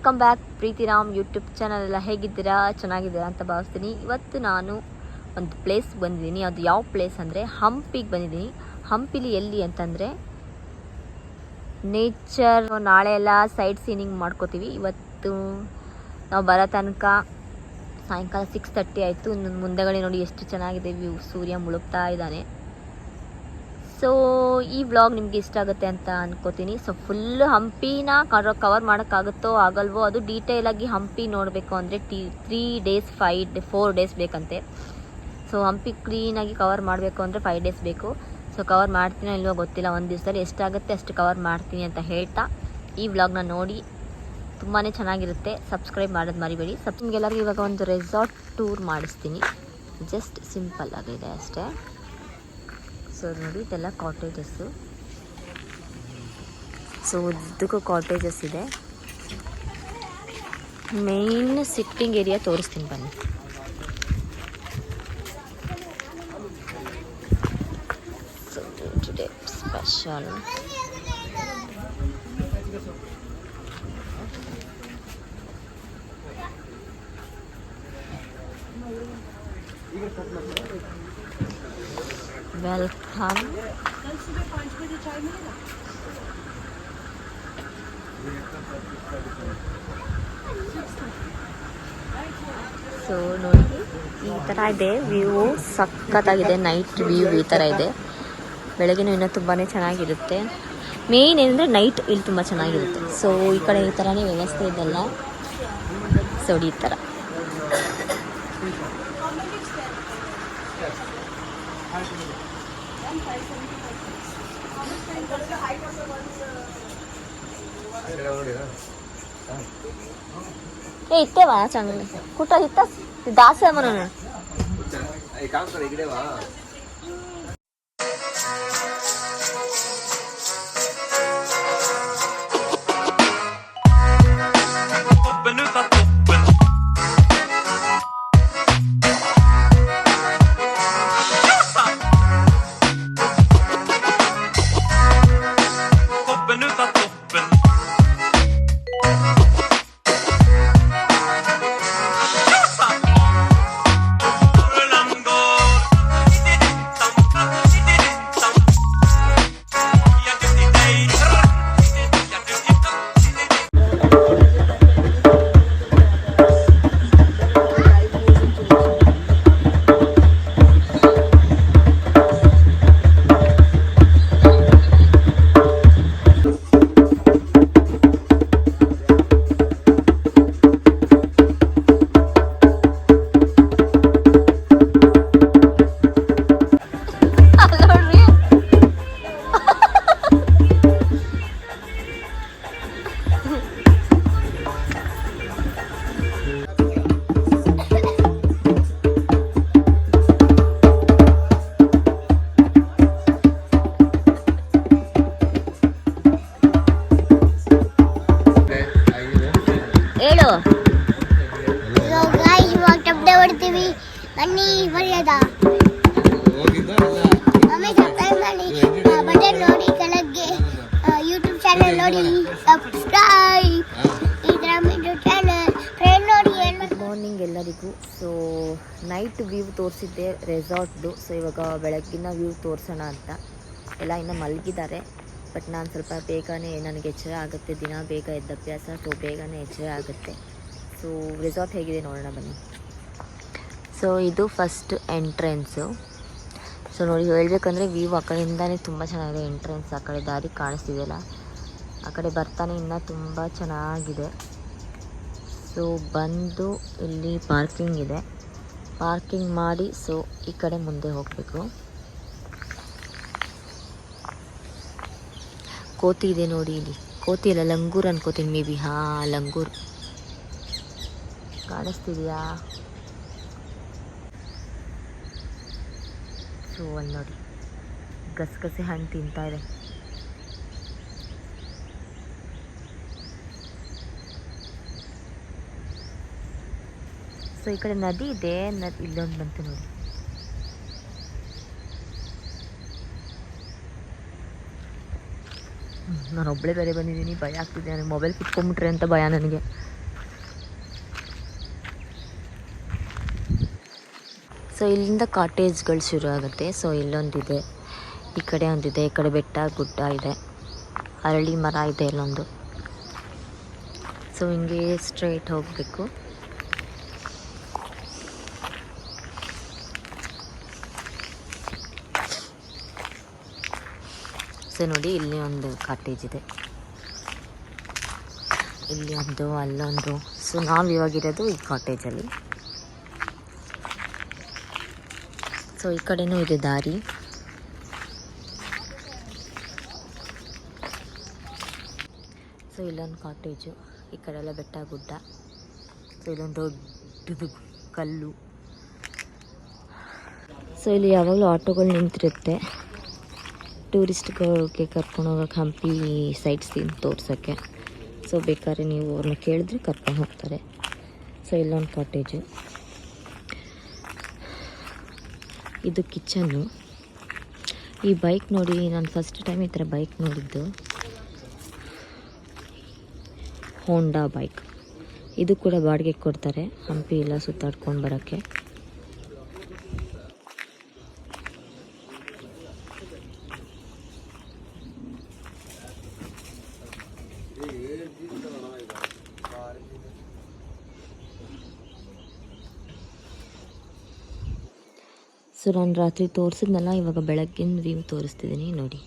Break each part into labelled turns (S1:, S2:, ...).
S1: Welcome back ಪ್ರೀತಿರಾಮ್ YouTube channel ಎಲ್ಲ ಹೇಗಿದ್ದೀರಾ? ಚೆನ್ನಾಗಿದ್ದೀರಾ ಅಂತ ಭಾವಿಸ್ತೀನಿ. ಇವತ್ತು ನಾನು ಒಂದು ಪ್ಲೇಸ್ ಬಂದಿದ್ದೀನಿ. ಅದು ಯಾವ ಪ್ಲೇಸ್ ಅಂದರೆ ಹಂಪಿಗೆ ಬಂದಿದ್ದೀನಿ. ಹಂಪಿಲಿ ಎಲ್ಲಿ ಅಂತಂದರೆ ನೇಚರ್. ನಾಳೆ ಎಲ್ಲ ಸೈಡ್ ಸೀನಿಂಗ್ ಮಾಡ್ಕೋತೀವಿ. ಇವತ್ತು ನಾವು ಬರೋ ತನಕ ಸಾಯಂಕಾಲ 6:30 ಆಯಿತು. ಮುಂದೆಗಡೆ ನೋಡಿ ಎಷ್ಟು ಚೆನ್ನಾಗಿದೆ ವ್ಯೂ, ಸೂರ್ಯ ಮುಳುಗ್ತಾ ಇದ್ದಾನೆ. ಸೊ ಈ ವ್ಲಾಗ್ ನಿಮಗೆ ಇಷ್ಟ ಆಗುತ್ತೆ ಅಂತ ಅನ್ಕೋತೀನಿ. ಸೊ ಫುಲ್ ಹಂಪಿನ ಕವರ್ ಮಾಡೋಕ್ಕಾಗುತ್ತೋ ಆಗಲ್ವೋ, ಅದು ಡೀಟೇಲಾಗಿ ಹಂಪಿ ನೋಡಬೇಕು ಅಂದರೆ 3 ಡೇಸ್ 4 ಡೇಸ್ ಬೇಕಂತೆ. ಸೊ ಹಂಪಿ ಕ್ಲೀನಾಗಿ ಕವರ್ ಮಾಡಬೇಕು ಅಂದರೆ 5 ಡೇಸ್ ಬೇಕು. ಸೊ ಕವರ್ ಮಾಡ್ತೀನೋ ಇಲ್ವೋ ಗೊತ್ತಿಲ್ಲ. ಒಂದು ದಿವಸದಲ್ಲಿ ಎಷ್ಟಾಗುತ್ತೆ ಅಷ್ಟು ಕವರ್ ಮಾಡ್ತೀನಿ ಅಂತ ಹೇಳ್ತಾ ಈ ವ್ಲಾಗ್ನ ನೋಡಿ. ತುಂಬಾ ಚೆನ್ನಾಗಿರುತ್ತೆ. ಸಬ್ಸ್ಕ್ರೈಬ್ ಮಾಡೋದು ಮರಿಬೇಡಿ. ನಿಮಗೆಲ್ಲರಿಗೂ ಇವಾಗ ಒಂದು ರೆಸಾರ್ಟ್ ಟೂರ್ ಮಾಡಿಸ್ತೀನಿ. ಜಸ್ಟ್ ಸಿಂಪಲ್ ಆಗಿದೆ ಅಷ್ಟೇ. ಸೊ ನೋಡಿ, ಇದೆಲ್ಲ ಕಾಟೇಜಸ್ಸು. ಸೊ ಉದ್ದಕ್ಕೂ ಕಾಟೇಜಸ್ ಇದೆ. ಮೇನ್ ಸಿಟ್ಟಿಂಗ್ ಏರಿಯಾ ತೋರಿಸ್ತೀನಿ ಬನ್ನಿ. So today special welcome. So ನೋಡಿ, ಈ ಥರ ಇದೆ ವ್ಯೂ. ಸಖತ್ತಾಗಿದೆ. ನೈಟ್ ವ್ಯೂ ಈ ಥರ ಇದೆ. ಬೆಳಗ್ಗೆನೂ ಇನ್ನೂ ತುಂಬಾ ಚೆನ್ನಾಗಿರುತ್ತೆ. ಮೇನ್ ಏನಂದರೆ ನೈಟ್ ಇಲ್ಲಿ ತುಂಬ ಚೆನ್ನಾಗಿರುತ್ತೆ. ಸೊ ಈ ಕಡೆ ಈ ಥರನೇ ವ್ಯವಸ್ಥೆ ಇದೆಲ್ಲ. ಸೊ ಈ ಥರ इतवा चांगले कुठं इथंच दास आहे म्हणून.
S2: काम कर इकडे वा. ಮಾರ್ನಿಂಗ್ ಎಲ್ಲರಿಗೂ. ಸೊ ನೈಟ್ ವ್ಯೂ ತೋರಿಸಿದ್ದೆ ರೆಸಾರ್ಟ್ದು. ಸೊ ಇವಾಗ ಬೆಳಗ್ಗಿನ ವ್ಯೂ ತೋರಿಸೋಣ ಅಂತ. ಎಲ್ಲ ಇನ್ನೂ ಮಲಗಿದ್ದಾರೆ. ಬಟ್ ನಾನು ಸ್ವಲ್ಪ ಬೇಗನೆ, ನನಗೆ ಎಚ್ಚರ ಆಗುತ್ತೆ. ದಿನ ಬೇಗ ಎದ್ದ ಅಭ್ಯಾಸ. ಸೊ ಬೇಗನೆ ಎಚ್ಚರ ಆಗುತ್ತೆ. ಸೊ ರೆಸಾರ್ಟ್ ಹೇಗಿದೆ ನೋಡೋಣ ಬನ್ನಿ. ಸೊ ಇದು ಫಸ್ಟ್ ಎಂಟ್ರೆನ್ಸು. ಸೊ ನೋಡಿ, ಹೇಳಬೇಕಂದ್ರೆ ವ್ಯೂ ಆ ಕಡೆಯಿಂದನೇ ತುಂಬ ಚೆನ್ನಾಗಿದೆ. ಎಂಟ್ರೆನ್ಸ್ ಆ ಕಡೆ ದಾರಿ ಕಾಣಿಸ್ತಿದೆಯಲ್ಲ, ಆ ಕಡೆ ಬರ್ತಾನೆ ಇನ್ನೂ ತುಂಬ ಚೆನ್ನಾಗಿದೆ. ಸೊ ಬಂದು ಇಲ್ಲಿ ಪಾರ್ಕಿಂಗ್ ಇದೆ. ಪಾರ್ಕಿಂಗ್ ಮಾಡಿ ಸೊ ಈ ಕಡೆ ಮುಂದೆ ಹೋಗಬೇಕು. ಕೋತಿ ಇದೆ ನೋಡಿ ಇಲ್ಲಿ. ಕೋತಿ ಇಲ್ಲ, ಲಂಗೂರ್ ಅನ್ಕೋತೀನಿ ಮೇ ಬಿ. ಹಾಂ, ಲಂಗೂರ್ ಕಾಣಿಸ್ತಿದೆಯಾ? ಸೊ ಅಲ್ಲಿ ನೋಡಿ, ಗಸಗಸೆ ಹಣ್ಣು ತಿಂತಾ ಇದೆ. ಸೊ ಈ ಕಡೆ ನದಿ ಇದೆ. ಇಲ್ಲೊಂದು ಬಂತು ನೋಡಿ. ನಾನು ಒಬ್ಬಳೇ ಬೇರೆ ಬಂದಿದ್ದೀನಿ, ಭಯ ಆಗ್ತಿದೆ ನನಗೆ. ಮೊಬೈಲ್ ಕಿತ್ಕೊಂಡ್ಬಿಟ್ರೆ ಅಂತ ಭಯ ನನಗೆ. ಸೊ ಇಲ್ಲಿಂದ ಕಾಟೇಜ್ಗಳು ಶುರು ಆಗುತ್ತೆ. ಸೊ ಇಲ್ಲೊಂದಿದೆ, ಈ ಕಡೆ ಒಂದಿದೆ, ಈ ಕಡೆ ಬೆಟ್ಟ ಗುಡ್ಡ ಇದೆ, ಅರಳಿ ಮರ ಇದೆ ಇಲ್ಲೊಂದು. ಸೊ ಹಿಂಗೆ ಸ್ಟ್ರೈಟ್ ಹೋಗಬೇಕು. ಸೊ ನೋಡಿ ಇಲ್ಲಿ ಒಂದು ಕಾಟೇಜ್ ಇದೆ, ಇಲ್ಲಿ ಒಂದು ಅಲ್ಲೊಂದು. ಸೊ ನಾವು ಇವಾಗಿರೋದು ಈ ಕಾಟೇಜಲ್ಲಿ. ಸೊ ಈ ಕಡೆನೂ ಇದೆ ದಾರಿ. ಸೊ ಇಲ್ಲೊಂದು ಕಾಟೇಜು, ಈ ಕಡೆ ಎಲ್ಲ ಬೆಟ್ಟ ಗುಡ್ಡ. ಸೊ ಇಲ್ಲೊಂದು ದೊಡ್ಡದು ಕಲ್ಲು. ಸೊ ಇಲ್ಲಿ ಯಾವಾಗಲೂ ಆಟೋಗಳು ನಿಂತಿರುತ್ತೆ ಟೂರಿಸ್ಟ್ಗಳಿಗೆ ಕರ್ಕೊಂಡು ಹೋಗೋಕೆ, ಹಂಪಿ ಸೈಟ್ ಸೀನ್ ತೋರ್ಸೋಕ್ಕೆ. ಸೊ ಬೇಕಾದ್ರೆ ನೀವು ಅವ್ರನ್ನ ಕೇಳಿದ್ರೆ ಕರ್ಕೊಂಡು ಹೋಗ್ತಾರೆ. ಸೊ ಇಲ್ಲೊಂದು ಕಾಟೇಜು, ಇದು ಕಿಚನ್ನು. ಈ ಬೈಕ್ ನೋಡಿ, ನಾನು ಫಸ್ಟ್ ಟೈಮ್ ಈ ಥರ ಬೈಕ್ ನೋಡಿದ್ದು, ಹೋಂಡಾ ಬೈಕ್. ಇದು ಕೂಡ ಬಾಡಿಗೆ ಕೊಡ್ತಾರೆ ಹಂಪಿ ಎಲ್ಲ ಸುತ್ತಾಡ್ಕೊಂಡು ಬರೋಕ್ಕೆ. ಸೊ ನಾನು ರಾತ್ರಿ ತೋರಿಸಿದ್ನಲ್ಲ, ಇವಾಗ ಬೆಳಗ್ಗಿನ ವ್ಯೂ ತೋರಿಸ್ತಿದ್ದೀನಿ ನೋಡಿ.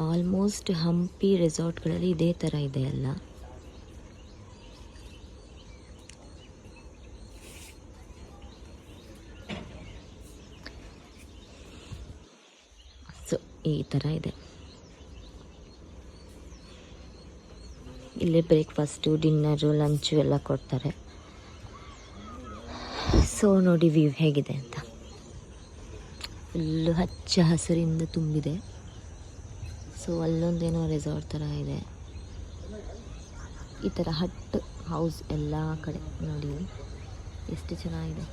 S2: ಆಲ್ಮೋಸ್ಟ್ ಹಂಪಿ ರೆಸಾರ್ಟ್ಗಳಲ್ಲಿ ಇದೇ ಥರ ಇದೆ ಎಲ್ಲ. ಸೊ ಈ ಥರ ಇದೆ. ಇಲ್ಲೇ ಬ್ರೇಕ್ಫಾಸ್ಟು, ಡಿನ್ನರು, ಲಂಚು ಎಲ್ಲ ಕೊಡ್ತಾರೆ. ಸೊ ನೋಡಿ ವ್ಯೂ ಹೇಗಿದೆ ಅಂತ. ಫುಲ್ಲು ಹಚ್ಚ ಹಸಿರಿಂದ ತುಂಬಿದೆ. ಸೊ ಅಲ್ಲೊಂದೇನೋ ರೆಸಾರ್ಟ್ ಥರ ಇದೆ. ಈ ಥರ ಹಟ್ ಹೌಸ್ ಎಲ್ಲ ಕಡೆ ನೋಡಿ ಎಷ್ಟು ಚೆನ್ನಾಗಿದೆ.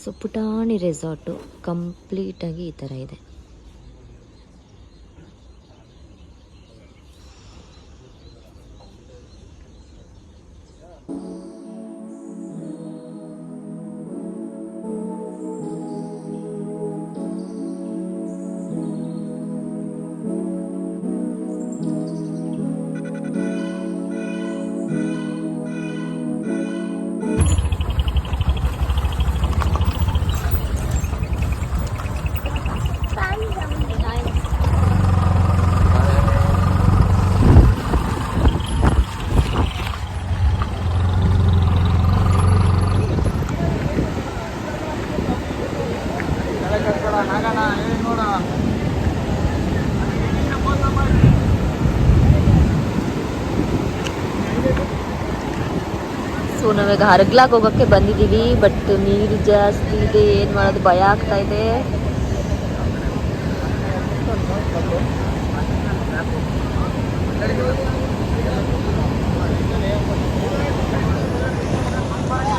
S2: ಸೊ ಪುಟಾಣಿ ರೆಸಾರ್ಟು ಕಂಪ್ಲೀಟಾಗಿ ಈ ಥರ ಇದೆ. ಸೊ ನಾವೀಗ ಹರಗ್ಲಾಗ ಹೋಗೋಕ್ಕೆ ಬಂದಿದ್ದೀವಿ. ಬಟ್ ನೀರು ಜಾಸ್ತಿ ಇದೆ, ಏನು ಮಾಡೋದು ಭಯ ಆಗ್ತಾ ಇದೆ.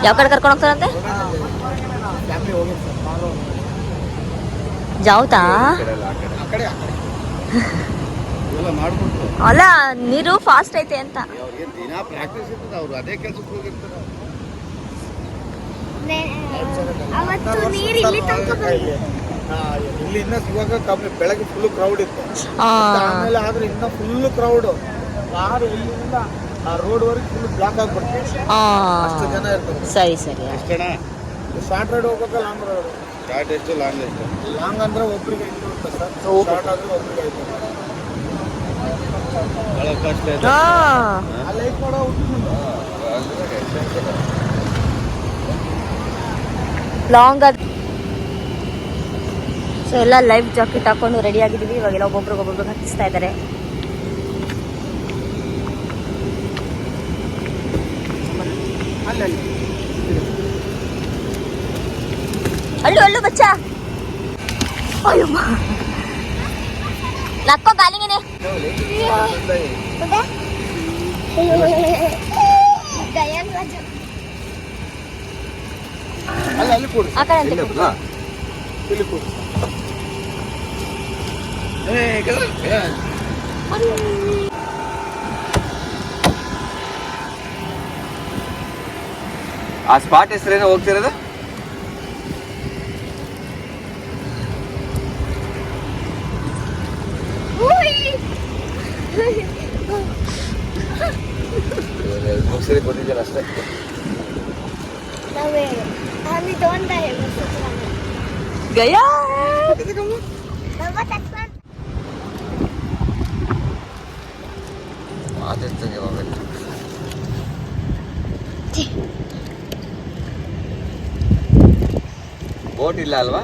S2: ಯಾವ ಕಡೆ ಕರ್ಕೊಂಡು ಹೋಗ್ತಾರಂತೆ? ಜಾವ್ತಾ ಅಲ್ಲ, ನೀರು ಫಾಸ್ಟ್ ಐತೆ ಅಂತ.
S3: ಇಲ್ಲಿ ಇನ್ನ ಇವಾಗ ಬೆಳಗ್ಗೆ ಫುಲ್ ಕ್ರೌಡ್ ಇತ್ತು, ಆಮೇಲೆ ಆದ್ರೆ ಇನ್ನ ಫುಲ್ ಕ್ರೌಡ್. ಯಾರು ಇಲ್ಲಿಂದ ಆ ರೋಡ್ ವರೆಗೆ ಫುಲ್ ಬ್ಲಾಕ್ ಆಗ್ಬಿಡ್ತು, ಅಷ್ಟು ಜನ ಇರ್ತಾರೆ.
S2: ಸರಿ ಸರಿ.
S3: ಶಾರ್ಟ್ ರೈಡ್ ಹೋಗ್ಬೇಕು, ಲಾಂಗ್ ರೋಡ್. ಶಾರ್ಟ್ ಎಷ್ಟು, ಲಾಂಗ್ ಎಷ್ಟು? ಲಾಂಗ್ ಅಂದ್ರೆ ಒಬ್ರಿಗೆ 5 ಇರುತ್ತೆ ಸರ್, ಶಾರ್ಟ್ ಆದ್ರೆ ಒಬ್ರಿಗೆ 5. ಬಹಳ ಕಾಸ್ಟ್ಲಿ ಇದೆ. ಲೈಕ್ ಮಾಡೋ
S2: ಲಾಂಗ್ ಆಗಿ. ಸೊ ಎಲ್ಲ ಲೈಫ್ ಜಾಕೆಟ್ ಹಾಕೊಂಡು ರೆಡಿ ಆಗಿದ್ದೀವಿ. ಇವಾಗೆಲ್ಲ ಒಬ್ಬೊಬ್ರಿಗೆ ಹತ್ತಿಸ್ತಾ ಇದ್ದಾರೆ. ಅಳ್ಳು ಅಳ್ಳು ಬಚ್ಚ, ಅಯ್ಯಮ್ಮ ನಕ್ಕೋ ಗಾಲಿಂಗನೆ. ಆ ಕಡೆ ಅಂತ
S4: ಆ ಸ್ಪಾಟ್ ಹೆಸರೇನೋ ಹೋಗ್ತಿರೋದು? ಮುಗಿಸಿರಿ ಬಂದಿದ್ದೀರ ಅಷ್ಟೇ.
S1: ಗಯಾ
S4: ಮಾತಿರ್ತೀನಿ ಹೋಗ್ಬೇಕು. ಬೋಟ್ ಇಲ್ಲ ಅಲ್ವಾ?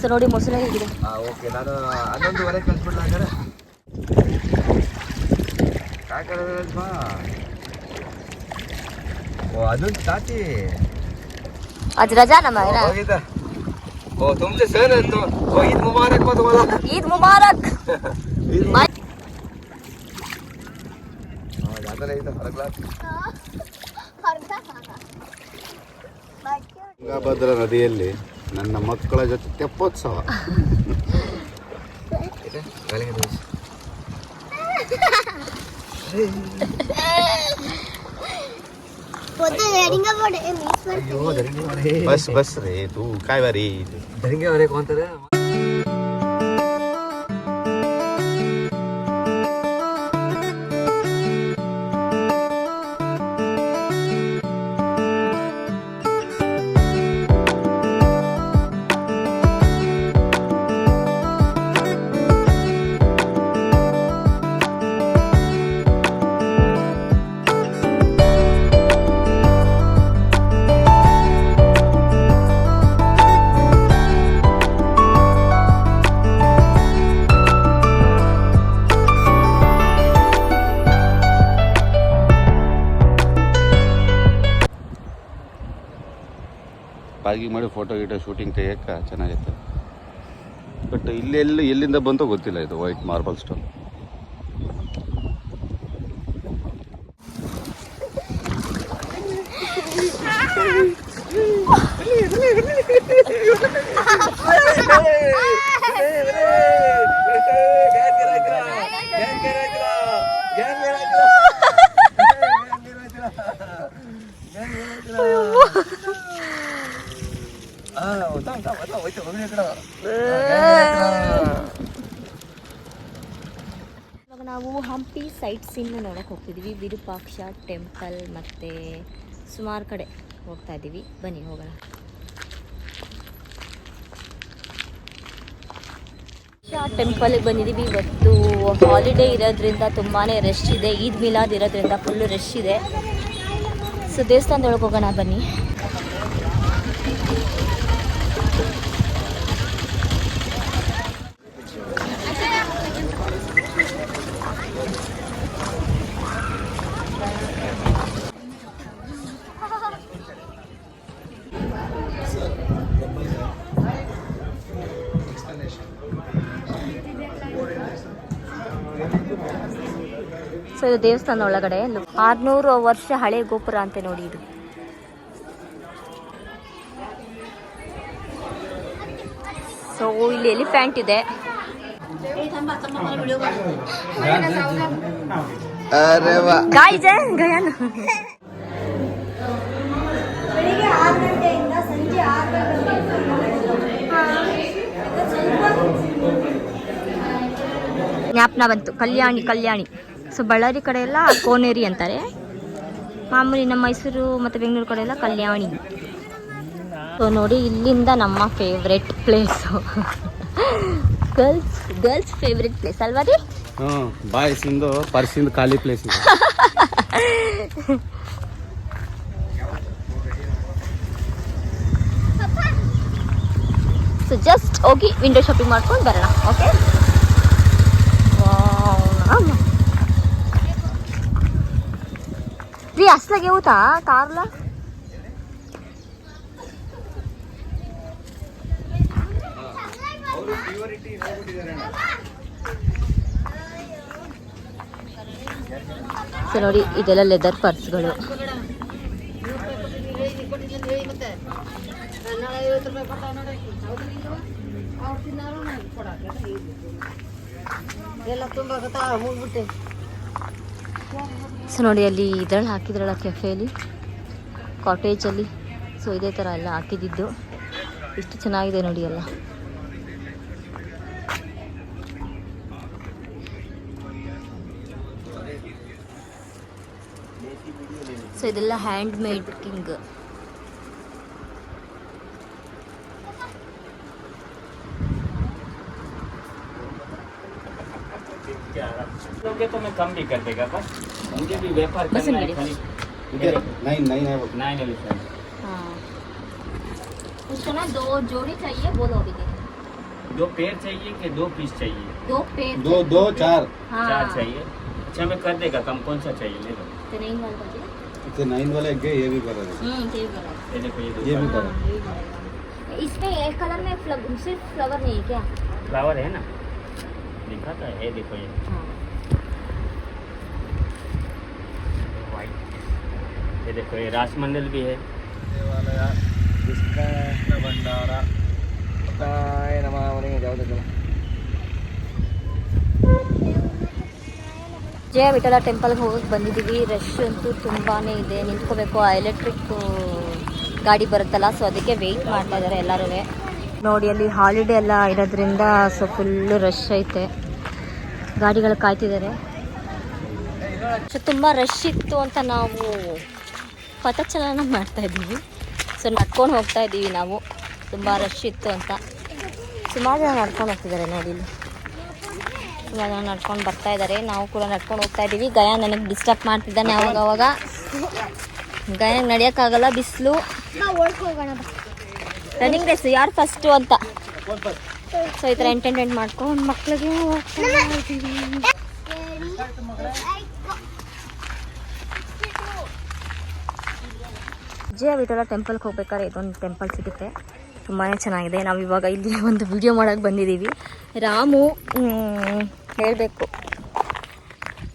S1: ಸೊ ನೋಡಿ ಮೊಸಳೆ ಹೇಗಿದೆ.
S4: ಓಕೆ, ನಾನು 11:30 ಕಳ್ಸ್ಬಿಡ್ಲ ಹಾಗಾದ್ರೆ. ಬಾ. ಓ ಅದೊಂದು ತಾತಿ
S1: आज रजा ना मेरा.
S4: ओ तुमसे सर तो ईद मुबारक हो तुम्हारा.
S1: ईद मुबारक.
S4: जाता नहीं तो फर्क लाग.
S3: ತುಂಗಭದ್ರಾ ನದಿಯಲ್ಲಿ ನನ್ನ ಮಕ್ಕಳ ಜೊತೆ ತೆಪ್ಪೋತ್ಸವ. बस बस रे तू काय बारी
S4: धरेंगे और कौन था?
S3: ಪಾರ್ಕಿಂಗ್ ಮಾಡಿ ಫೋಟೋ ಗೀಟೋ ಶೂಟಿಂಗ್ ತೆಗಿಯಕ್ಕೆ ಚೆನ್ನಾಗಿತ್ತು. ಬಟ್ ಎಲ್ಲಿಂದ ಬಂತೋ ಗೊತ್ತಿಲ್ಲ ಇದು ವೈಟ್ ಮಾರ್ಬಲ್ ಸ್ಟೋನ್.
S1: ಇವಾಗ ನಾವು ಹಂಪಿ ಸೈಟ್ ಸೀನ್ ನೋಡಕ್ಕೆ ಹೋಗ್ತಿದ್ದೀವಿ. ವಿರೂಪಾಕ್ಷ ಟೆಂಪಲ್ ಮತ್ತು ಸುಮಾರು ಕಡೆ ಹೋಗ್ತಾ ಇದ್ದೀವಿ. ಬನ್ನಿ ಹೋಗೋಣ. ಟೆಂಪಲ್ಗೆ ಬಂದಿದ್ದೀವಿ. ಇವತ್ತು ಹಾಲಿಡೇ ಇರೋದ್ರಿಂದ ತುಂಬಾ ರಶ್ ಇದೆ. ಈದ್ ಮಿಲಾದ್ ಇರೋದ್ರಿಂದ ಫುಲ್ಲು ರಶ್ ಇದೆ. ಸೊ ದೇವಸ್ಥಾನದೊಳಗೆ ಹೋಗೋಣ ಬನ್ನಿ. ಸೊ ಇದು ದೇವಸ್ಥಾನ ಒಳಗಡೆ 600 ವರ್ಷ ಹಳೆ ಗೋಪುರ ಅಂತೆ ನೋಡಿ ಇದು. ಸೊ ಇಲ್ಲಿ ಎಲಿಫೆಂಟ್ ಇದೆ. ಗಾಯ್ಸ್ ಗಯಾನ
S5: ಬೆಳಿಗ್ಗೆ 6 ಗಂಟೆಯಿಂದ ಸಂಜೆ 6
S1: ಜ್ಞಾಪನ ಬಂತು. ಕಲ್ಯಾಣಿ. ಸೊ ಬಳ್ಳಾರಿ ಕಡೆ ಎಲ್ಲ ಕೋನೇರಿ ಅಂತಾರೆ. ಮಾಮೂಲಿ ನಮ್ಮ ಮೈಸೂರು ಮತ್ತು ಬೆಂಗಳೂರು ಕಡೆ ಎಲ್ಲ ಕಲ್ಯಾಣಿ. ಸೊ ನೋಡಿ ಇಲ್ಲಿಂದ ನಮ್ಮ favourite place. Girls favourite place ಅಲ್ವಾ ರೀ?
S3: ಬಾಯ್ಸ್ ಇಂದು ಪರ್ಸಿಂದು ಖಾಲಿ ಪ್ಲೇಸ್ ಇದೆ.
S1: ಸೊ ಜಸ್ಟ್ ಹೋಗಿ ವಿಂಡೋ ಶಾಪಿಂಗ್ ಮಾಡ್ಕೊಂಡು ಬರೋಣ. ಓಕೆ, ರೀ ಅಸ್ಲಾಗೆ ಹೋತಾ ಕಾರ್ಲ ಸೊ ನೋಡಿ ಇದೆಲ್ಲ ಲೆದರ್ ಪರ್ಸ್ಗಳು.
S5: ಎಲ್ಲ ತುಂಬ ಮುಗ್ಬಿಟ್ಟೆ.
S1: ಸೊ ನೋಡಿ ಅಲ್ಲಿ ಇದ್ರಲ್ಲಿ ಹಾಕಿದ್ರಲ್ಲ ಕೆಫೆಯಲ್ಲಿ ಕಾಟೇಜಲ್ಲಿ, ಸೊ ಇದೇ ಥರ ಎಲ್ಲ ಹಾಕಿದ್ದಿದ್ದು. ಎಷ್ಟು ಚೆನ್ನಾಗಿದೆ ನೋಡಿ ಎಲ್ಲ. ಸೊ ಇದೆಲ್ಲ ಹ್ಯಾಂಡ್ ಮೇಕಿಂಗ್.
S6: लोगे तो मैं कम भी कर देगा, बस मुझे भी व्यापार
S1: बस
S6: करना है
S1: मेरे-
S6: खाली।
S3: इधर 9 है वो।
S6: 9 एलिफेंट।
S1: हाँ, उसको ना 2 जोड़ी चाहिए, बोलो अभी दे।
S6: 2 पेयर चाहिए कि 2 पीस चाहिए?
S1: 2 पेड़
S3: 2 4
S1: हाँ
S6: 4 चाहिए। अच्छा मैं कर देगा कम, कौन सा चाहिए ले लो।
S1: तो नहीं वाला बजे।
S3: इतने 9 वाले के ये भी बराबर
S1: ये वाला।
S6: ये देखो ये
S3: ये भी
S6: दो
S3: बराबर।
S1: हाँ, ये वाला। इसमें एक कलर में सिर्फ फ्लावर नहीं है क्या?
S6: फ्लावर है ना, दिखा था। ये देखो ये
S1: हाँ।
S6: वाइट, ये देखो ये रासमंडल भी है।
S3: भंडार
S1: ಜಯ ವಿಠಲ ಟೆಂಪಲ್ಗೆ ಹೋಗಕ್ಕೆ ಬಂದಿದ್ದೀವಿ. ರಶ್ ಅಂತೂ ತುಂಬಾ ಇದೆ, ನಿಂತ್ಕೋಬೇಕು. ಆ ಎಲೆಕ್ಟ್ರಿಕ್ ಗಾಡಿ ಬರುತ್ತಲ್ಲ, ಸೊ ಅದಕ್ಕೆ ವೆಯ್ಟ್ ಮಾಡ್ತಾ ಇದ್ದಾರೆ ಎಲ್ಲರೂ. ನೋಡಿ ಅಲ್ಲಿ ಹಾಲಿಡೇ ಎಲ್ಲ ಇರೋದ್ರಿಂದ ಸೊ ಫುಲ್ಲು ರಶ್ ಐತೆ, ಗಾಡಿಗಳು ಕಾಯ್ತಿದ್ದಾರೆ. ಸೊ ತುಂಬ ರಶ್ ಇತ್ತು ಅಂತ ನಾವು ಪಥಚಲನ ಮಾಡ್ತಾ ಇದ್ದೀವಿ. ಸೊ ನಡ್ಕೊಂಡು ಹೋಗ್ತಾ ಇದ್ದೀವಿ ನಾವು, ತುಂಬ ರಶ್ ಇತ್ತು ಅಂತ. ಸುಮಾರು ಜನ ನಡ್ಕೊಂಡು ಹೋಗ್ತಿದ್ದಾರೆ ನೋಡಿ ಇಲ್ಲಿ, ಸುಮಾರು ಜನ ನಡ್ಕೊಂಡು ಬರ್ತಾ ಇದ್ದಾರೆ. ನಾವು ಕೂಡ ನಡ್ಕೊಂಡು ಹೋಗ್ತಾ ಇದ್ದೀವಿ. ಗಯಾ ನನಗೆ ಡಿಸ್ಟರ್ಬ್ ಮಾಡ್ತಿದ್ದಾನೆ ಅವಾಗ. ಗಯಾಗೆ ನಡೆಯೋಕ್ಕಾಗಲ್ಲ, ಬಿಸಿಲು. ರನ್ನಿಂಗ್ ರೇಸ್ ಯಾರು ಫಸ್ಟು ಅಂತ. ಸೊ ಈ ಥರ ಎಂಟರ್ಟೈನ್ಮೆಂಟ್ ಮಾಡ್ಕೊಂಡು ಮಕ್ಕಳಿಗೆ ಹೋಗ್ತಾ ಇದ್ದೀವಿ. ಜಯ ವಿಠಲ ಟೆಂಪಲ್ಗೆ ಹೋಗ್ಬೇಕಾದ್ರೆ ಇದೊಂದು ಟೆಂಪಲ್ ಸಿಗುತ್ತೆ, ತುಂಬಾ ಚೆನ್ನಾಗಿದೆ. ನಾವು ಇವಾಗ ಇಲ್ಲಿ ಒಂದು ವಿಡಿಯೋ ಮಾಡೋಕ್ಕೆ ಬಂದಿದ್ದೀವಿ. ರಾಮು ಹೇಳಬೇಕು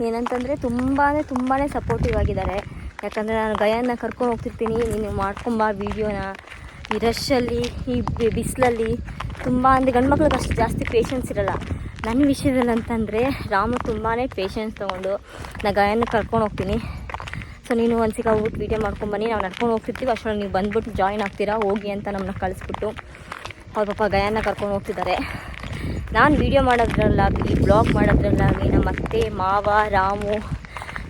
S1: ಏನಂತಂದರೆ ತುಂಬಾ ಸಪೋರ್ಟಿವ್ ಆಗಿದ್ದಾರೆ. ಯಾಕಂದರೆ ನಾನು ಗಯಾನ ಕರ್ಕೊಂಡು ಹೋಗ್ತಿರ್ತೀನಿ, ನೀನು ಮಾಡ್ಕೊಂಬ ವೀಡಿಯೋನ. ಈ ರಶಲ್ಲಿ, ಈ ಬಿಸಿಲಲ್ಲಿ ತುಂಬ ಅಂದರೆ ಗಂಡು ಮಕ್ಳಿಗೆ ಅಷ್ಟು ಜಾಸ್ತಿ ಪೇಷನ್ಸ್ ಇರೋಲ್ಲ. ನನ್ನ ವಿಷಯದಲ್ಲಿ ಅಂತಂದರೆ ರಾಮು ತುಂಬಾ ಪೇಷನ್ಸ್ ತೊಗೊಂಡು ನಾನು ಗಯಾನ ಕರ್ಕೊಂಡು ಹೋಗ್ತೀನಿ. ಸೊ ನೀನು ಒಂದ್ಸಿಗ ಹೋಗ್ಬಿಟ್ಟು ವೀಡಿಯೋ ಮಾಡ್ಕೊಂಬನ್ನಿ, ನಾವು ನಡ್ಕೊಂಡು ಹೋಗ್ತಿರ್ತೀವಿ, ಅಷ್ಟರಲ್ಲಿ ನೀವು ಬಂದ್ಬಿಟ್ಟು ಜಾಯ್ನ್ ಆಗ್ತೀರಾ ಹೋಗಿ ಅಂತ ನಮ್ಮನ್ನ ಕಳಿಸ್ಬಿಟ್ಟು ಅವ್ರ ಪಾಪ ಗಯಾನ ಕರ್ಕೊಂಡು ಹೋಗ್ತಿದ್ದಾರೆ. ನಾನು ವೀಡಿಯೋ ಮಾಡೋದ್ರಲ್ಲಾಗಲಿ, ಬ್ಲಾಗ್ ಮಾಡೋದ್ರಲ್ಲಾಗಲಿ ನಮ್ಮ ಅತ್ತೆ, ಮಾವ, ರಾಮು,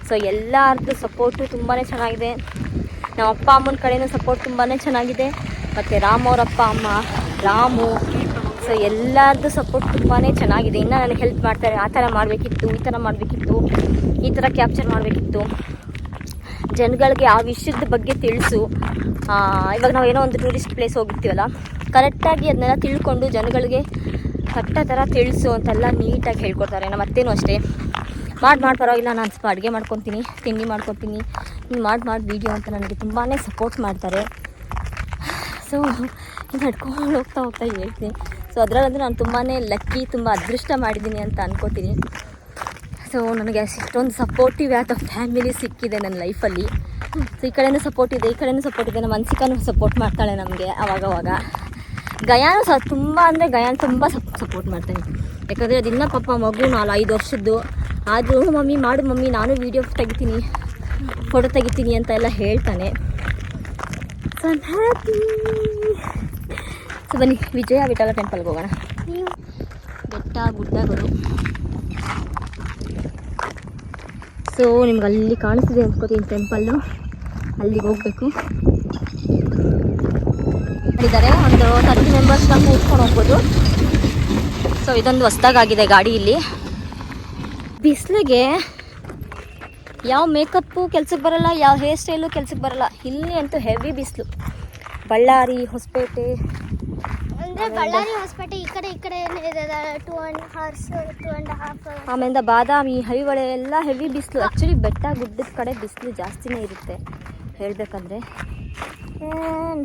S1: ಸೊ ಎಲ್ಲರದ್ದು ಸಪೋರ್ಟು ತುಂಬಾ ಚೆನ್ನಾಗಿದೆ. ನಮ್ಮ ಅಪ್ಪ ಅಮ್ಮನ ಕಡೆಯೂ ಸಪೋರ್ಟ್ ತುಂಬಾ ಚೆನ್ನಾಗಿದೆ. ಮತ್ತು ರಾಮು ಅವ್ರ ಅಪ್ಪ ಅಮ್ಮ, ರಾಮು, ಸೊ ಎಲ್ಲರದ್ದು ಸಪೋರ್ಟ್ ತುಂಬಾ ಚೆನ್ನಾಗಿದೆ. ಇನ್ನೂ ನನಗೆ ಹೆಲ್ಪ್ ಮಾಡ್ತಾರೆ. ಆ ಥರ ಮಾಡಬೇಕಿತ್ತು, ಈ ಥರ ಮಾಡಬೇಕಿತ್ತು, ಈ ಥರ ಕ್ಯಾಪ್ಚರ್ ಮಾಡಬೇಕಿತ್ತು, ಜನಗಳಿಗೆ ಆ ವಿಷಯದ ಬಗ್ಗೆ ತಿಳಿಸು. ಇವಾಗ ನಾವು ಏನೋ ಒಂದು ಟೂರಿಸ್ಟ್ ಪ್ಲೇಸ್ ಹೋಗಿರ್ತೀವಲ್ಲ, ಕರೆಕ್ಟಾಗಿ ಅದನ್ನೆಲ್ಲ ತಿಳ್ಕೊಂಡು ಜನಗಳಿಗೆ ಕರೆಕ್ಟ ಥರ ತಿಳಿಸು ಅಂತೆಲ್ಲ ನೀಟಾಗಿ ಹೇಳ್ಕೊಡ್ತಾರೆ. ನಮ್ಮ ಅತ್ತೇನೂ ಅಷ್ಟೇ, ಮಾಡಿ ಪರವಾಗಿಲ್ಲ, ನಾನು ಸ್ವಲ್ಪ ಅಡುಗೆ ಮಾಡ್ಕೊತೀನಿ, ತಿಂಡಿ ಮಾಡ್ಕೊತೀನಿ, ನೀನು ಮಾಡಿ ವೀಡಿಯೋ ಅಂತ ನನಗೆ ತುಂಬಾ ಸಪೋರ್ಟ್ ಮಾಡ್ತಾರೆ. ಸೊ ನಡ್ಕೊಂಡು ಹೋಗ್ತಾ ಹೇಳ್ತೀನಿ. ಸೊ ಅದರಲ್ಲಂದ್ರೆ ನಾನು ತುಂಬಾ ಲಕ್ಕಿ, ತುಂಬ ಅದೃಷ್ಟ ಮಾಡಿದ್ದೀನಿ ಅಂತ ಅನ್ಕೋತೀನಿ. ಸೊ ನನಗೆ ಅಷ್ಟೊಂದು ಸಪೋರ್ಟಿವ್ ಆದ ಫ್ಯಾಮಿಲಿ ಸಿಕ್ಕಿದೆ ನನ್ನ ಲೈಫಲ್ಲಿ. ಸೊ ಈ ಕಡೆಯೂ ಸಪೋರ್ಟ್ ಇದೆ, ಈ ಕಡೆಯೂ ಸಪೋರ್ಟ್ ಇದೆ. ನಮ್ಮ ಅನ್ಸಿಕಾನು ಸಪೋರ್ಟ್ ಮಾಡ್ತಾಳೆ ನಮಗೆ ಅವಾಗವಾಗ. ಗಯಾನು ಗಯಾನ್ ತುಂಬ ಸಪೋರ್ಟ್ ಮಾಡ್ತಾನೆ. ಯಾಕಂದರೆ ದಿನ ಪಾಪ ಮಗು 4-5 ವರ್ಷದ್ದು ಆದರೂ ಮಮ್ಮಿ ಮಾಡು ಮಮ್ಮಿ, ನಾನು ವೀಡಿಯೋ ತೆಗಿತೀನಿ, ಫೋಟೋ ತೆಗಿತೀನಿ ಅಂತ ಎಲ್ಲ ಹೇಳ್ತಾನೆ. So I am happy. So ಬನ್ನಿ ವಿಜಯ ವಿಠಲ ಟೆಂಪಲ್ಗೆ ಹೋಗೋಣ. ಬೆಟ್ಟ ಗುಡ್ಡಗಳು. ಸೊ ನಿಮ್ಗೆ ಅಲ್ಲಿ ಕಾಣಿಸ್ತಿದೆ ಅಂದ್ಕೋತೀನಿ ಟೆಂಪಲ್ಲು, ಅಲ್ಲಿಗೆ ಹೋಗಬೇಕು. ಇದ್ದಾರೆ ಒಂದು 30 ಮೆಂಬರ್ಸ್ನ ಕೂತ್ಕೊಂಡು ಹೋಗ್ಬೋದು. ಸೊ ಇದೊಂದು ಹೊಸ್ದಾಗಿದೆ ಗಾಡಿ ಇಲ್ಲಿ. ಬಿಸಿಲಿಗೆ ಯಾವ ಮೇಕಪ್ಪು ಕೆಲ್ಸಕ್ಕೆ ಬರಲ್ಲ, ಯಾವ ಹೇರ್ ಸ್ಟೈಲು ಕೆಲ್ಸಕ್ಕೆ ಬರಲ್ಲ. ಇಲ್ಲಿ ಅಂತೂ ಹೆವಿ ಬಿಸಿಲು. ಬಳ್ಳಾರಿ, ಹೊಸಪೇಟೆ,
S5: ಅಂದ್ರೆ ಬಳ್ಳಾರಿ ಹೊಸಪೇಟೆ ಈ ಕಡೆ 2.5 hours 2.5 hours.
S1: ಆಮೇಲೆ ಬಾದಾಮಿ, ಹೈವಳೆ ಎಲ್ಲ ಹೆವಿ ಬಿಸಿಲು. ಆ್ಯಕ್ಚುಲಿ ಬೆಟ್ಟ ಗುಡ್ಡದ ಕಡೆ ಬಿಸಿಲು ಜಾಸ್ತಿನೇ ಇರುತ್ತೆ ಹೇಳಬೇಕಂದ್ರೆ.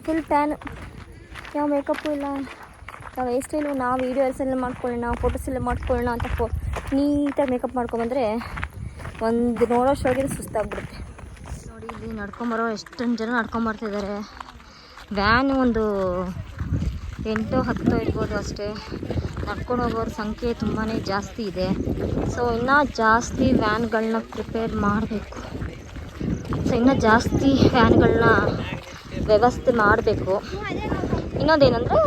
S1: ಫುಲ್ ಟ್ಯಾನ್, ಯಾವ ಮೇಕಪ್ಪು ಇಲ್ಲ, ಯಾವ ಹೇರ್ ಸ್ಟೈಲು. ನಾವು ವೀಡಿಯೋಸ್ ಎಲ್ಲ ಮಾಡ್ಕೊಳ್ಳೋಣ, ಫೋಟೋಸ್ ಎಲ್ಲ ಮಾಡ್ಕೊಳ್ಳೋಣ ಅಂತ ನೀಟಾಗಿ ಮೇಕಪ್ ಮಾಡ್ಕೊಂಬಂದರೆ ಒಂದು ನೋಡೋಷ್ಟೊಳಗೆ ಸುಸ್ತಾಗ್ಬಿಡುತ್ತೆ. ನೋಡಿ ಇಲ್ಲಿ ನಡ್ಕೊಂಬರೋ ಎಷ್ಟೊಂದು ಜನ ನಡ್ಕೊಂಬರ್ತಿದ್ದಾರೆ. ವ್ಯಾನು ಒಂದು 8-10 ಇರ್ಬೋದು ಅಷ್ಟೇ. ನಡ್ಕೊಂಡು ಹೋಗೋರ ಸಂಖ್ಯೆ ತುಂಬಾ ಜಾಸ್ತಿ ಇದೆ. ಸೊ ಇನ್ನೂ ಜಾಸ್ತಿ ವ್ಯಾನ್ಗಳನ್ನ ಪ್ರಿಪೇರ್ ಮಾಡಬೇಕು. ಸೊ ಇನ್ನೂ ಜಾಸ್ತಿ ವ್ಯಾನ್ಗಳನ್ನ ವ್ಯವಸ್ಥೆ ಮಾಡಬೇಕು. ಇನ್ನೊಂದೇನೆಂದರೆ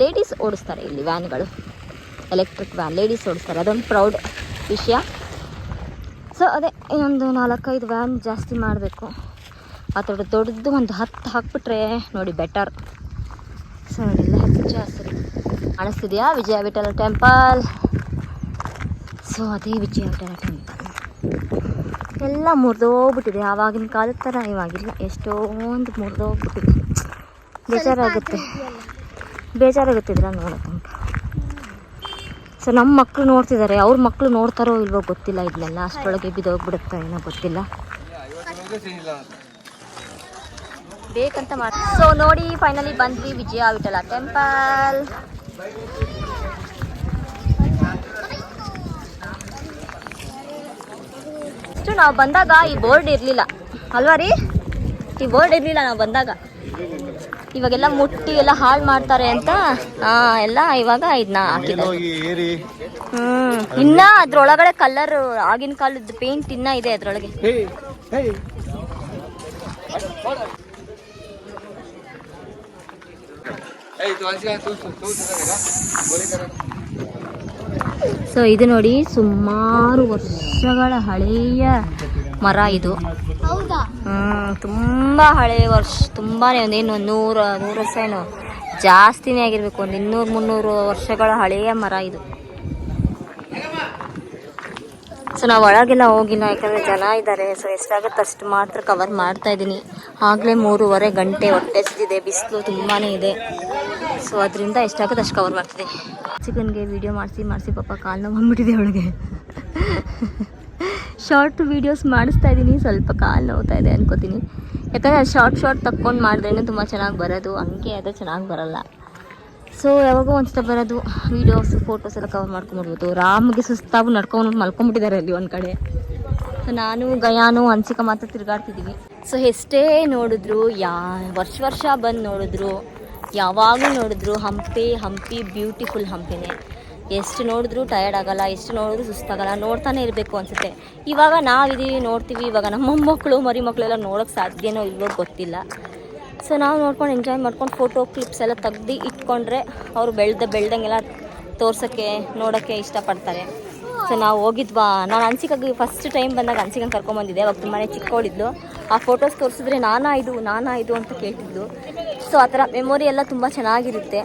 S1: ಲೇಡೀಸ್ ಓಡಿಸ್ತಾರೆ ಇಲ್ಲಿ ವ್ಯಾನ್ಗಳು, ಎಲೆಕ್ಟ್ರಿಕ್ ವ್ಯಾನ್ ಲೇಡೀಸ್ ಓಡಿಸ್ತಾರೆ, ಅದೊಂದು ಪ್ರೌಡ್ ವಿಷಯ. ಸೊ ಅದೇ ಇನ್ನೊಂದು 4-5 ವ್ಯಾನ್ ಜಾಸ್ತಿ ಮಾಡಬೇಕು. ಅಥವಾ ದೊಡ್ಡದು ಒಂದು 10 ಹಾಕ್ಬಿಟ್ರೆ ನೋಡಿ ಬೆಟರ್. ಸೊ ನೋಡಿಲ್ಲ ಹಚ್ಚ ಹಸಿರು ಕಾಣಿಸ್ತಿದೆಯಾ ವಿಜಯ ವಿಠಲ ಟೆಂಪಲ್. ಸೊ ಅದೇ ವಿಜಯ ವಿಠಲ ಟೆಂಪಲ್ ಎಲ್ಲ ಮುರಿದೋಗ್ಬಿಟ್ಟಿದೆ. ಆವಾಗಿನ ಕಾಲದ ಥರ ಇವಾಗಿಲ್ಲ, ಎಷ್ಟೊಂದು ಮುರಿದೋಗ್ಬಿಟ್ಟಿದೆ. ಬೇಜಾರಾಗುತ್ತೆ ಇದೆಲ್ಲ ನೋಡೋ ತನಕ. ಸೊ ನಮ್ಮ ಮಕ್ಕಳು ನೋಡ್ತಿದ್ದಾರೆ, ಅವ್ರ ಮಕ್ಕಳು ನೋಡ್ತಾರೋ ಇಲ್ವೋ ಗೊತ್ತಿಲ್ಲ. ಇದನ್ನೆಲ್ಲ ಅಷ್ಟರೊಳಗೆ ಬಿದ್ದೋಗ್ಬಿಡುತ್ತೋ ಏನೋ ಗೊತ್ತಿಲ್ಲ, ಬೇಕಂತ ಮಾಡಿ. ಸೊ ನೋಡಿ ಫೈನಲಿ ಬಂದ್ವಿ ವಿಜಯ ವಿಠಲ ಟೆಂಪಲ್. ಅಷ್ಟು ನಾವು ಬಂದಾಗ ಈ ಬೋರ್ಡ್ ಇರಲಿಲ್ಲ ಅಲ್ವಾ ರೀ? ಈ ಬೋರ್ಡ್ ಇರಲಿಲ್ಲ ನಾವು ಬಂದಾಗ. ಇವಾಗೆಲ್ಲ ಮುಟ್ಟಿ ಎಲ್ಲ ಹಾಳು ಮಾಡ್ತಾರೆ ಅಂತ ಎಲ್ಲ ಇವಾಗ ಇದನ್ನ ಹಾಕಿದ್ದಾರೆ. ಇನ್ನ ಅದ್ರೊಳಗಡೆ ಕಲರ್ ಆಗಿನ ಕಾಲದ ಪೇಂಟ್ ಇನ್ನ ಇದೆ ಅದ್ರೊಳಗೆ. ಸೊ ಇದು ನೋಡಿ ಸುಮಾರು ವರ್ಷಗಳ ಹಳೆಯ ಮರ ಇದು. ತುಂಬ ಹಳೆಯ ವರ್ಷ, ತುಂಬಾನೇ ಒಂದೇನು 100 ವರ್ಷ ಏನು ಜಾಸ್ತಿನೇ ಆಗಿರ್ಬೇಕು, ಒಂದು 200-300 ವರ್ಷಗಳ ಹಳೆಯ ಮರ ಇದು. ಸೊ ನಾವು ಒಳಗೆಲ್ಲ ಹೋಗಿಲ್ಲ, ಯಾಕಂದರೆ ಜನ ಇದ್ದಾರೆ. ಸೊ ಎಷ್ಟಾಗುತ್ತೆ ಅಷ್ಟು ಮಾತ್ರ ಕವರ್ ಮಾಡ್ತಾ ಇದ್ದೀನಿ. ಆಗಲೇ 3:30 ಗಂಟೆ, ಹೊಟ್ಟೆ ಸಿದ್ದಿದೆ, ಬಿಸಿಲು ತುಂಬಾ ಇದೆ. ಸೊ ಅದರಿಂದ ಎಷ್ಟಾಗುತ್ತೆ ಅಷ್ಟು ಕವರ್ ಮಾಡ್ತಿದ್ದೀನಿ. ಚಿಕನ್ಗೆ ವೀಡಿಯೋ ಮಾಡಿಸಿ ಪಾಪ ಕಾಲು ನೋವು ಬಂದ್ಬಿಟ್ಟಿದೆ ಅವಳಿಗೆ. ಶಾರ್ಟ್ ವೀಡಿಯೋಸ್ ಮಾಡಿಸ್ತಾ ಇದ್ದೀನಿ, ಸ್ವಲ್ಪ ಕಾಲು ನೋವ್ತಾ ಇದೆ ಅನ್ಕೋತೀನಿ. ಯಾಕಂದರೆ ಶಾರ್ಟ್ ತಕ್ಕೊಂಡು ಮಾಡಿದ್ರೇ ತುಂಬ ಚೆನ್ನಾಗಿ ಬರೋದು, ಹಂಗೆ ಅದು ಚೆನ್ನಾಗಿ ಬರೋಲ್ಲ. ಸೊ ಯಾವಾಗೋ ಒಂದ್ಸಲ ಬರೋದು ವೀಡಿಯೋಸ್ ಫೋಟೋಸ್ ಎಲ್ಲ ಕವರ್ ಮಾಡ್ಕೊಂಡ್ಬಿಡ್ಬೋದು. ರಾಮ್ಗೆ ಸುಸ್ತಾಗಿ ನಡ್ಕೊಂಡು ಮಲ್ಕೊಂಡ್ಬಿಟ್ಟಿದ್ದಾರೆ ಅಲ್ಲಿ ಒಂದು ಕಡೆ. ಸೊ ನಾನು ಗಯಾನು ಹನ್ಸಿಕ ಮಾತ್ರ ತಿರುಗಾಡ್ತಿದ್ದೀವಿ. ಸೊ ಎಷ್ಟೇ ನೋಡಿದ್ರು, ವರ್ಷ ಬಂದು ನೋಡಿದ್ರು, ಯಾವಾಗಲೂ ನೋಡಿದ್ರು ಹಂಪಿ ಬ್ಯೂಟಿಫುಲ್ ಹಂಪಿನೇ. ಎಷ್ಟು ನೋಡಿದ್ರು ಟಯರ್ಡ್ ಆಗಲ್ಲ, ಎಷ್ಟು ನೋಡಿದ್ರು ಸುಸ್ತಾಗಲ್ಲ, ನೋಡ್ತಾನೆ ಇರಬೇಕು ಅನಿಸುತ್ತೆ. ಇವಾಗ ನಾವಿದ್ದೀವಿ ನೋಡ್ತೀವಿ, ಇವಾಗ ನಮ್ಮ ಮೊಮ್ಮಕ್ಕಳು ಮರಿ ಮಕ್ಕಳೆಲ್ಲ ನೋಡೋಕ್ಕೆ ಸಾಧ್ಯನೋ ಇಲ್ವೋ ಗೊತ್ತಿಲ್ಲ. ಸೊ ನಾವು ನೋಡ್ಕೊಂಡು ಎಂಜಾಯ್ ಮಾಡ್ಕೊಂಡು ಫೋಟೋ ಕ್ಲಿಪ್ಸ್ ಎಲ್ಲ ತೆಗ್ದು ಇಟ್ಕೊಂಡ್ರೆ ಅವರು ಬೆಳ್ದಂಗೆಲ್ಲ ತೋರ್ಸೋಕ್ಕೆ ನೋಡೋಕ್ಕೆ ಇಷ್ಟಪಡ್ತಾರೆ. ಸೊ ನಾವು ಹೋಗಿದ್ವಾ, ನಾನು ಹನ್ಸಿಕಾಗಿ ಫಸ್ಟ್ ಟೈಮ್ ಬಂದಾಗ ಹನ್ಸಿಕಂಗೆ ಕರ್ಕೊಂಬಂದಿದ್ದೆ. ಅವಾಗ ತುಂಬಾ ಚಿಕ್ಕವಳಿದ್ಲು. ಆ ಫೋಟೋಸ್ ತೋರಿಸಿದ್ರೆ ನಾನಾ ಇದು ಅಂತ ಕೇಳ್ತಿದ್ಲು. ಸೊ ಆ ಥರ ಮೆಮೊರಿ ಎಲ್ಲ ತುಂಬ ಚೆನ್ನಾಗಿರುತ್ತೆ.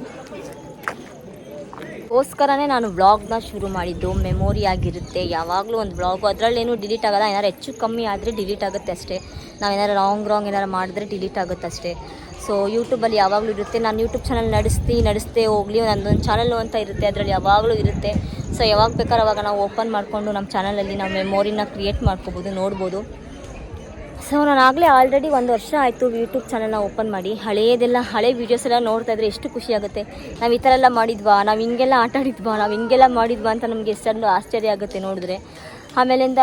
S1: ಗೋಸ್ಕರನೇ ನಾನು ವ್ಲಾಗ್ನ ಶುರು ಮಾಡಿದ್ದು. ಮೆಮೊರಿ ಆಗಿರುತ್ತೆ ಯಾವಾಗಲೂ ಒಂದು ವ್ಲಾಗು, ಅದರಲ್ಲೇನು ಡಿಲೀಟ್ ಆಗೋಲ್ಲ. ಏನಾರು ಹೆಚ್ಚು ಕಮ್ಮಿ ಆದರೆ ಡಿಲೀಟ್ ಆಗುತ್ತೆ ಅಷ್ಟೇ. ನಾವೇನಾರು ರಾಂಗ್ ಏನಾರು ಮಾಡಿದ್ರೆ ಡಿಲೀಟ್ ಆಗುತ್ತೆ ಅಷ್ಟೇ. ಸೊ ಯೂಟ್ಯೂಬಲ್ಲಿ ಯಾವಾಗಲೂ ಇರುತ್ತೆ. ನಾನು ಯೂಟ್ಯೂಬ್ ಚಾನಲ್ ನಡೆಸ್ತೇ ಹೋಗಲಿ, ನನ್ನೊಂದು ಚಾನಲ್ಲು ಅಂತ ಇರುತ್ತೆ, ಅದರಲ್ಲಿ ಯಾವಾಗಲೂ ಇರುತ್ತೆ. ಸೊ ಯಾವಾಗ ಬೇಕಾದ್ರೆ ಅವಾಗ ನಾವು ಓಪನ್ ಮಾಡಿಕೊಂಡು ನಮ್ಮ ಚಾನಲಲ್ಲಿ ನಾವು ಮೆಮೊರಿನ ಕ್ರಿಯೇಟ್ ಮಾಡ್ಕೋಬೋದು, ನೋಡ್ಬೋದು. ಸೊ ನಾನು ಆಗಲೇ ಆಲ್ರೆಡಿ 1 ವರ್ಷ ಆಯಿತು ಯೂಟ್ಯೂಬ್ ಚಾನಲ್ನ ಓಪನ್ ಮಾಡಿ. ಹಳೆ ವೀಡಿಯೋಸ್ ಎಲ್ಲ ನೋಡ್ತಾ ಇದ್ರೆ ಎಷ್ಟು ಖುಷಿ ಆಗುತ್ತೆ. ನಾವು ಈ ಥರ ಎಲ್ಲ ಮಾಡಿದ್ವಾ, ನಾವು ಹಿಂಗೆಲ್ಲ ಆಟ ಆಡಿದ್ವಾ, ನಾವು ಹಿಂಗೆಲ್ಲ ಮಾಡಿದ್ವಾ ಅಂತ ನಮಗೆ ಎಷ್ಟೊಂದು ಆಶ್ಚರ್ಯ ಆಗುತ್ತೆ ನೋಡಿದ್ರೆ. ಆಮೇಲಿಂದ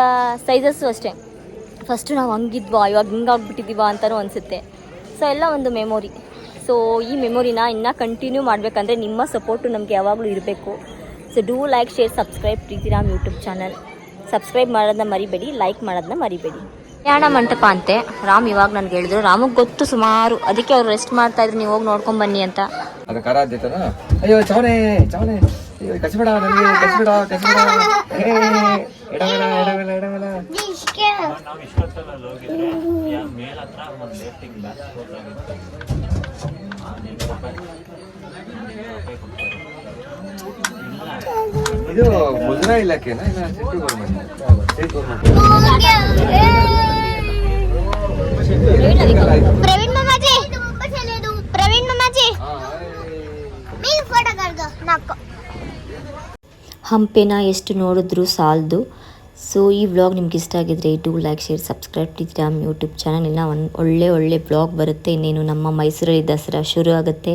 S1: ಸೈಜಸ್ಸು ಅಷ್ಟೇ, ಫಸ್ಟು ನಾವು ಹಂಗಿದ್ವಾ, ಇವಾಗ ಹಿಂಗಾಗ್ಬಿಟ್ಟಿದ್ದೀವಾ ಅಂತಲೂ ಅನಿಸುತ್ತೆ. ಸೊ ಎಲ್ಲ ಒಂದು ಮೆಮೊರಿ. ಸೊ ಈ ಮೆಮೊರಿನ ಇನ್ನೂ ಕಂಟಿನ್ಯೂ ಮಾಡಬೇಕಂದ್ರೆ ನಿಮ್ಮ ಸಪೋರ್ಟು ನಮಗೆ ಯಾವಾಗಲೂ ಇರಬೇಕು. So do like, share, subscribe Preethiram YouTube channel. Subscribe ಮಾಡೋದನ್ನ ಮರಿಬೇಡಿ, ಲೈಕ್ ಮಾಡೋದನ್ನ ಮರಿಬೇಡಿ. ಯಾಣ ಮಂಟಪ ಅಂತೆ. ರಾಮ್ ಇವಾಗ ನನಗೆ ಹೇಳಿದ್ರು, ರಾಮಗೆ ಗೊತ್ತು ಸುಮಾರು, ಅದಕ್ಕೆ ಅವ್ರು ರೆಸ್ಟ್ ಮಾಡ್ತಾ ಇದ್ರು, ನೀವು ಹೋಗಿ ನೋಡ್ಕೊಂಡ್ ಬನ್ನಿ ಅಂತ.
S4: ಅದು ಖರ ಆದ್ಯತನ. ಅಯ್ಯೋ ಚವನೆ ಅಯ್ಯೋ ಕಚ್ಬೇಡ ನನಗೆ, ಕಚ್ಬೇಡ ಎಡಬೇಡ. ಇದು ಮುಜರಾ ಇಲಾಖೆನಾ ಇಲ್ಲ ಸೆಂಟ್ರಲ್ ಗೌರ್ಮೆಂಟ್?
S5: ಪ್ರವೀಣ್ ಮಾಮಾಜಿ ಫೋಟೋ ಕರ್ದು ನಾಲ್ಕು.
S2: ಹಂಪೆನ ಎಷ್ಟು ನೋಡಿದ್ರು ಸಾಲದು. ಸೊ ಈ ವ್ಲಾಗ್ ನಿಮ್ಗೆ ಇಷ್ಟ ಆಗಿದ್ರೆ do like, share, subscribe Preethiram YouTube channel. ಇಲ್ಲ ಒಳ್ಳೆ ವ್ಲಾಗ್ ಬರುತ್ತೆ. ಇನ್ನೇನು ನಮ್ಮ ಮೈಸೂರಲ್ಲಿ ದಸರಾ ಶುರು ಆಗುತ್ತೆ.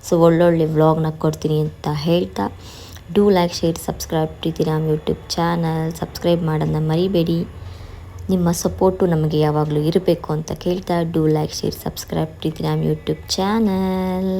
S2: ಸೊ ಒಳ್ಳೊಳ್ಳೆ ವ್ಲಾಗ್ನ ಕೊಡ್ತೀನಿ ಅಂತ ಹೇಳ್ತಾ, do like, share, subscribe Preethiram YouTube channel. Subscribe ಮಾಡೋದನ್ನ ಮರಿಬೇಡಿ. ನಿಮ್ಮ ಸಪೋರ್ಟು ನಮಗೆ ಯಾವಾಗಲೂ ಇರಬೇಕು ಅಂತ ಕೇಳ್ತಾ, do like, share, subscribe Preethiram YouTube channel.